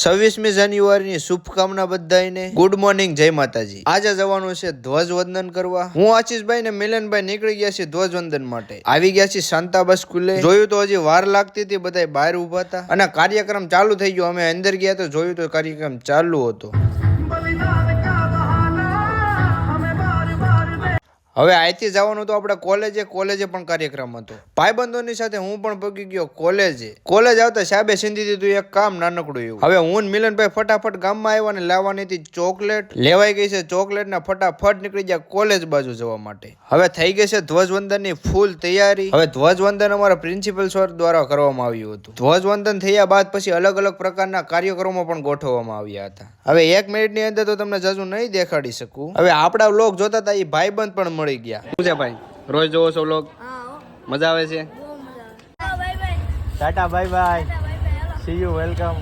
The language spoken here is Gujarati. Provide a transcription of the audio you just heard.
26મી જાન્યુઆરીની શુભકામના બધાને. ગુડ મોર્નિંગ, જય માતાજી. આજે જવાનું છે ધ્વજવંદન કરવા. હું આશીષભાઈ ને મિલનભાઈ નીકળી ગયા છે ધ્વજવંદન માટે. આવી ગયા છે શાંતાબા સ્કૂલે. જોયું તો હજી વાર લાગતી હતી, બધા બહાર ઉભા હતા અને કાર્યક્રમ ચાલુ થઈ ગયો. અમે અંદર ગયા તો જોયું તો કાર્યક્રમ ચાલુ હતો. હવે અહીંથી જવાનું તો આપણે કોલેજે પણ કાર્યક્રમ હતો. ભાઈબંધોની સાથે હું પણ પગી ગયો કોલેજ આવતા સાહેબે સીધી દીધું એક કામ નાનકડું એવું. હવે હું મિલનભાઈ ફટાફટ ગામમાં આવ્યા ને લાવવાની હતી ચોકલેટ. લેવાઈ ગઈ છે ચોકલેટ ને ફટાફટ નીકળી ગયા કોલેજ બાજુ જવા માટે. હવે થઈ ગઈ છે ધ્વજવંદનની ફૂલ તૈયારી. હવે ધ્વજવંદન અમારા પ્રિન્સિપલ સર દ્વારા કરવામાં આવ્યું હતું. ધ્વજવંદન થયા બાદ પછી અલગ અલગ પ્રકારના કાર્યક્રમો પણ ગોઠવવામાં આવ્યા હતા. હવે 1 મિનિટની અંદર તો તમને જાજુ નહીં દેખાડી શકું. હવે આપણા વ્લોગ જોતા હતા એ ભાઈબંધ પણ મળી ગયા. શું છે ભાઈ, રોજ જોવો છો વ્લોગ? મજા આવે છે? Tata bye bye, C you, welcome.